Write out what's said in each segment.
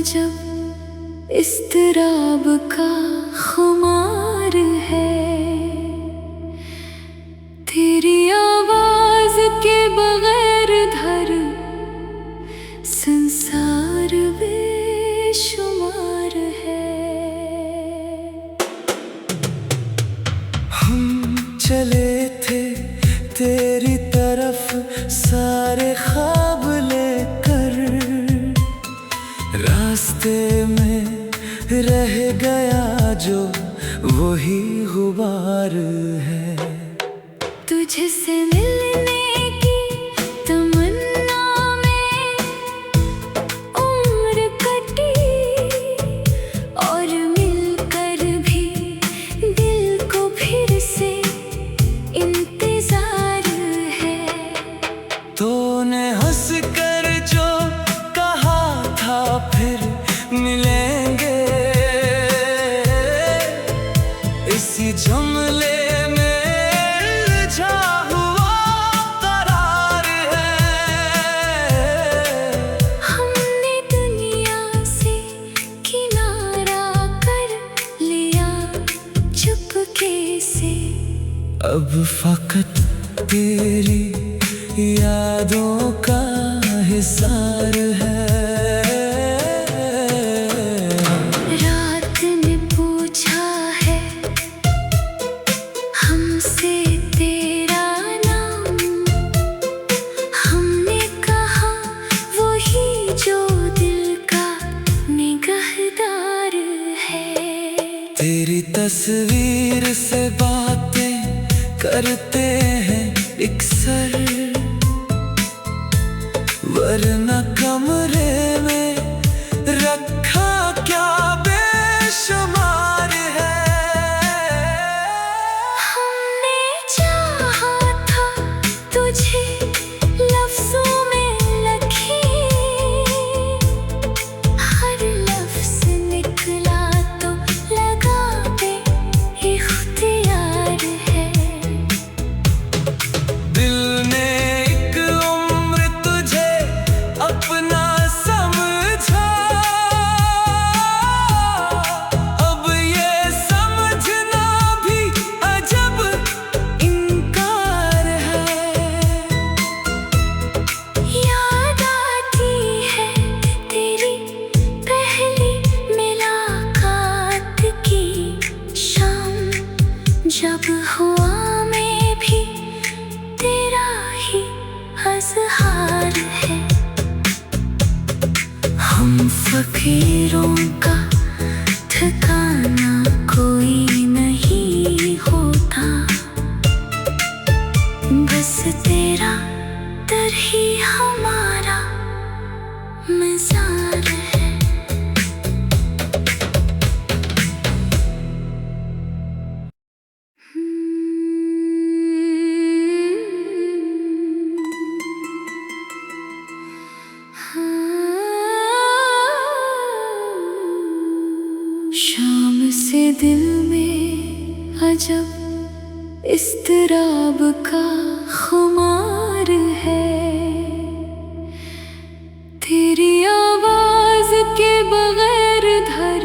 अजब इस्तराब का खुमार है। तेरी आवाज के बगैर धर संसार बेशुमार है। हम चले थे तेरी तरफ सारे ख्वाब लेकर, रास्ते में रह गया जो वही गुबार है। तुझसे मिलने की तमन्ना में उम्र कटी और मिलकर भी दिल को फिर से इंतजार है। तूने हंस कर जो कहा था फिर मिलेंगे, इसी जुमले अब फकत तेरी यादों का हिसार है। रात ने पूछा है हमसे तेरा नाम, हमने कहा वही जो दिल का निगहदार है। तेरी तस्वीर से बातें करते हैं अक्सर, वरना कमरे में रखा क्या बेशुमार है। हमने चाहा था तुझे लफ्जों में लखी, हर लफ्ज निकला तो लगा बेइख्तियार है। अपना समझा अब ये समझना भी अजब इनकार है। याद आती है तेरी पहली मुलाकात की शाम, जब हुआ में भी तेरा ही अज़हार है। हम फकीरों का ठिकाना कोई नहीं होता, बस तेरा दर ही हमारा मज़ार है। शाम से दिल में अजब इस्तराब का खुमार है। तेरी आवाज के बगैर धर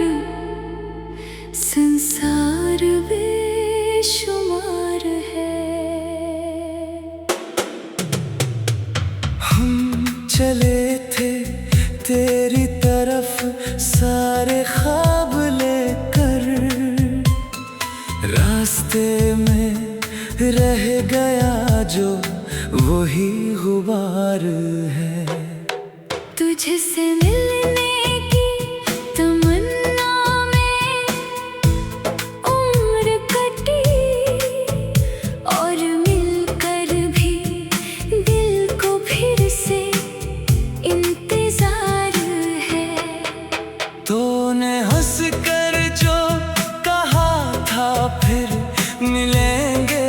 संसार बेशुमार है। हम चले थे तेरी तरफ सारे ख्वाब लेकर, रास्ते में रह गया जो वही गुबार है। तुझसे मिलने की तमन्ना में उम्र कटी और मिलकर भी दिल को फिर से इंतजार है। तूने हंस कर जो कहा था फिर मिलेंगे,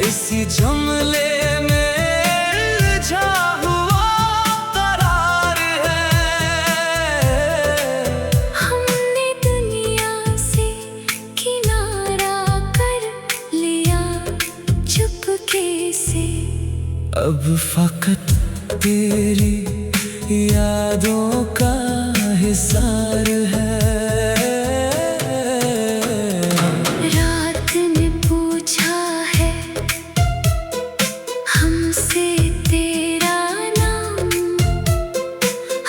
इसी जुमले अब फकत तेरी यादों का हिसार है। रात ने पूछा है हमसे तेरा नाम,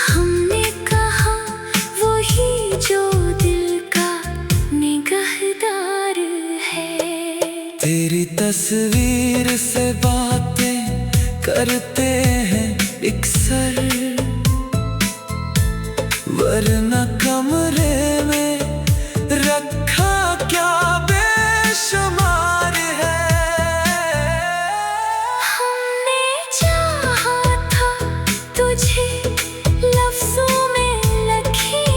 हमने कहा वही जो दिल का निगहदार है। तेरी तस्वीर से बातें करते हैं अक्सर, वरना कमरे में रखा क्या बेशुमार है। हमने चाहा था तुझे लफ्जों में लिखी,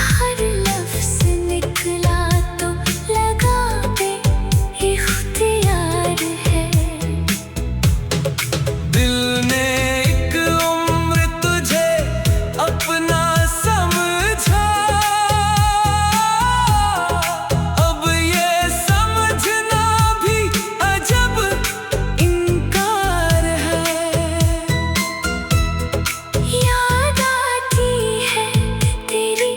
हर लफ्ज निकला तो लगा बेइख्तियार है। दिल ने एक उम्र तुझे अपना समझा, अब ये समझना भी अजब इनकार है। याद आती है तेरी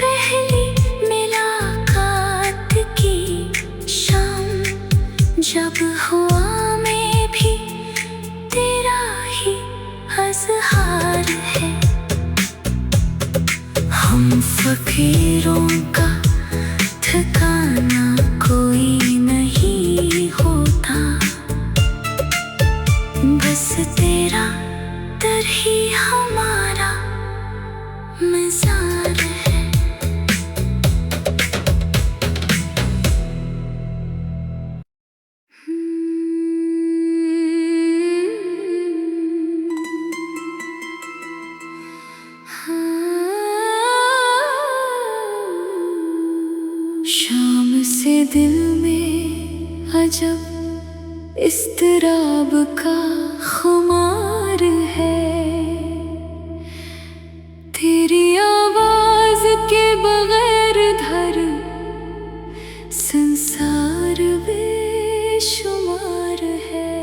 पहली मुलाकात की शाम, जब हुआ में भी तेरा ही अज़हार है। हम फकीरों का ठिकाना कोई नहीं होता, बस तेरा दर ही हमारा मज़ार है। शाम से दिल में अजब इस्तराब का खुमार है। तेरी आवाज के बगैर धर संसार बेशुमार है।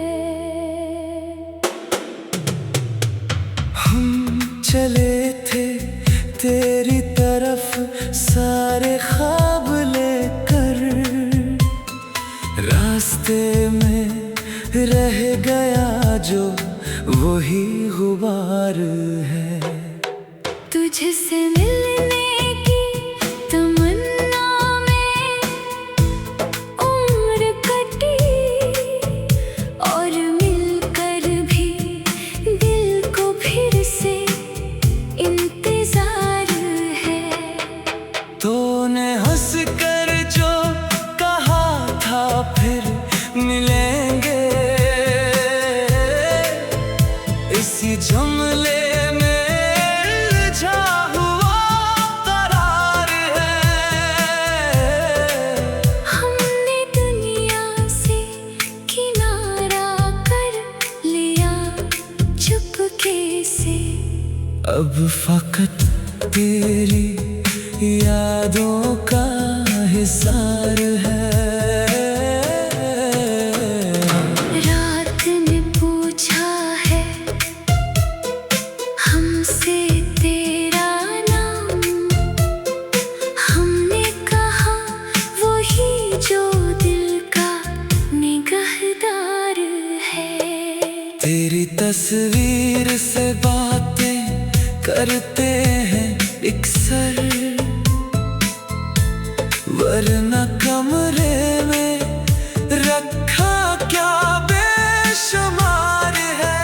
हम चले थे तेरी तरफ सारे ख्वाब लेकर, रास्ते में रह गया जो वही गुबार है। तुझसे मिलने की तमन्ना में उम्र कटी, और मिलकर भी दिल को फिर से इंतजार है। तूने हंस कर जो कहा था फिर मिलेंगे, इसी जुमले में उलझा हुआ करार है। हमने दुनिया से किनारा कर लिया चुपके से, अब फकत तेरी यादों का हिसार है। रात ने पूछा है हमसे तेरा नाम, हमने कहा वही जो दिल का निगहदार है। तेरी तस्वीर से बातें करते हैं अक्सर, वरना कमरे में रखा क्या बेशुमार है।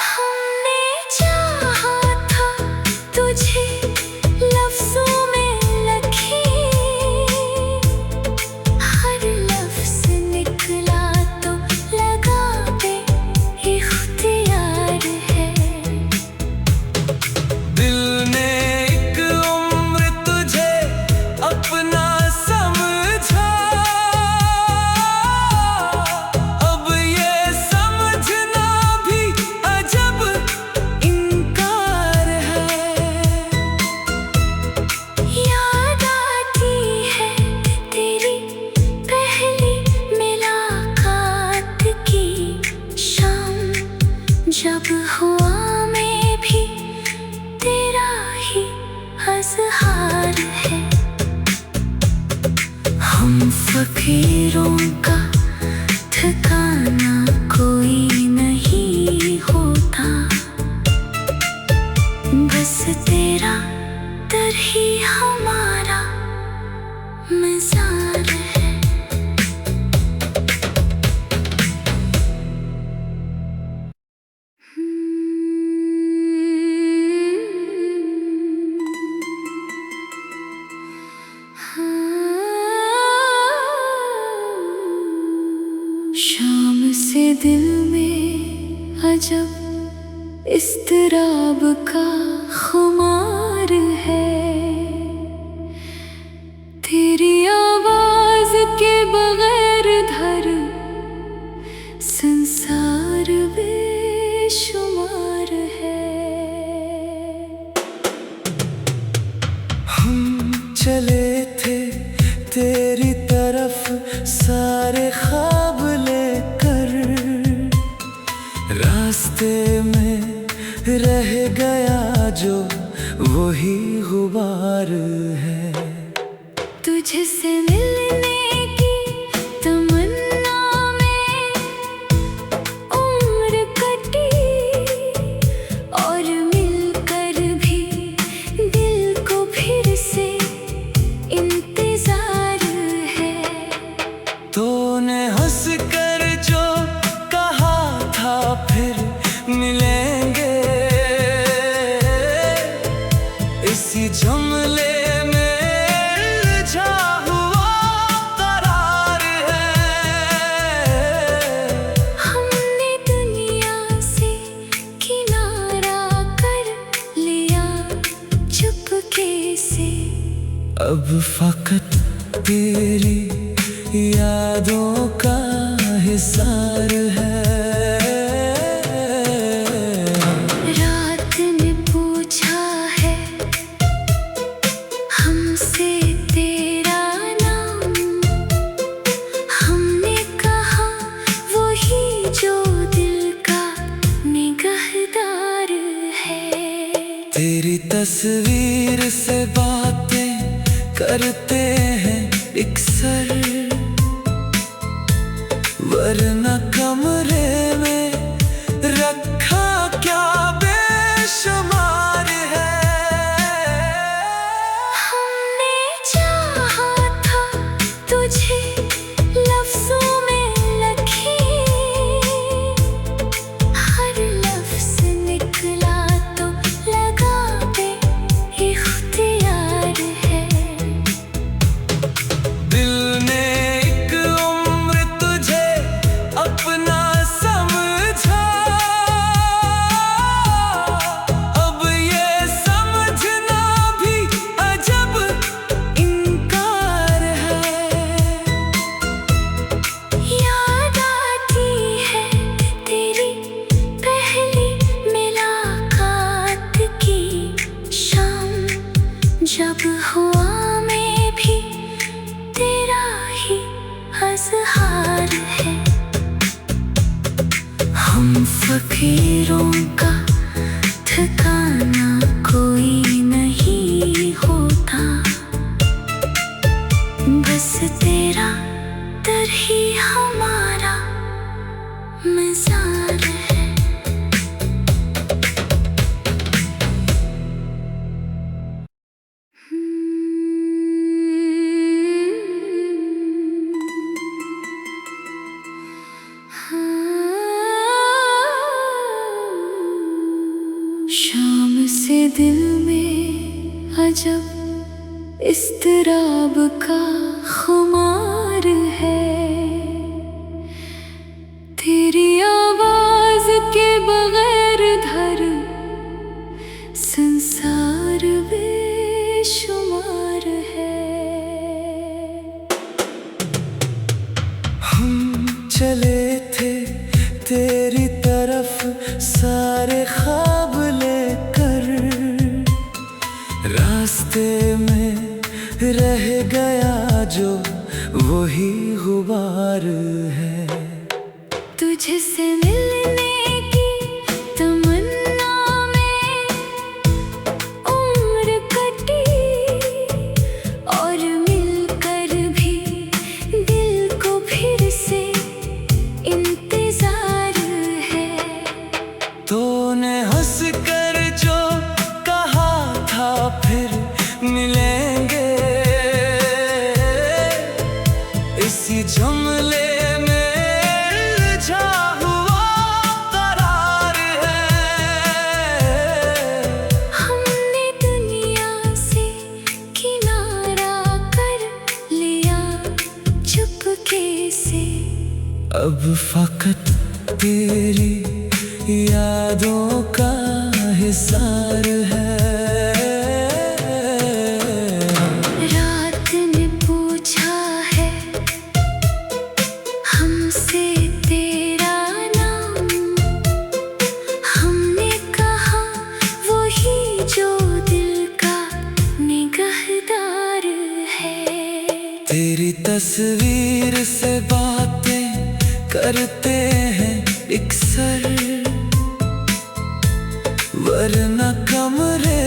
हमने चाहा था तुझे लफ्जों में लिखी, हर लफ्ज निकला तो लगा बेइख्तियार है। दिल ने एक उम्र तुझे अपना समझा, जब हुआ मैं भी तेरा ही अज़हार है। हम फकीरों का ठिकाना कोई नहीं होता, बस तेरा दर ही हमारा मज़ार है। शाम से दिल में अजब इज़्तिराब का खुमार है। तेरी आवाज़ के बगैर धर संसार बेशुमार है। हम चले थे तेरी तरफ सारे ख्वाब लेकर, रास्ते में रह गया जो वही गुबार है। तुझसे मिलने की तमन्ना में उम्र कटी, और मिलकर भी दिल को फिर से इंतजार है। तूने हंस कर जो कहा था फिर मिलेंगे, इसी जुमले अब फकत तेरी यादों का हिसार है। रात ने पूछा है हमसे तेरा नाम, हमने कहा वही जो दिल का निगहदार है। तेरी तस्वीर से बातें करते हैं अक्सर, वरना कमरे में रखा क्या बेशुमार है। हमने चाहा था तुझे लफ्ज़ों में लिखी, हर लफ्ज़ निकला तो लगा इख्तियार है। दिल ने एक उम्र तुझे अपना समझा, अब ये समझना भी अजब इनकार है। याद आती है तेरी पहली मुलाकात की शाम, जब हुआ मैं भी तेरा ही अज़हार है। हम फकीरों का ठिकाना कोई नहीं होता, बस तेरा दर ही हमारा मज़ार है। शाम से दिल में अजब इज़्तिराब का खुमार है। तेरी आवाज़ के बगैर धर संसार बेशुमार है। हम चले थे तेरी तरफ सारे ख्वाब लेकर, रास्ते में रह गया जो वही गुबार है। तुझसे मिलने की यादों का हिसार है। रात ने पूछा है हमसे तेरा नाम, हमने कहा वही जो दिल का निगहदार है। तेरी तस्वीर से बातें करते हैं अक्सर, वरना कमरे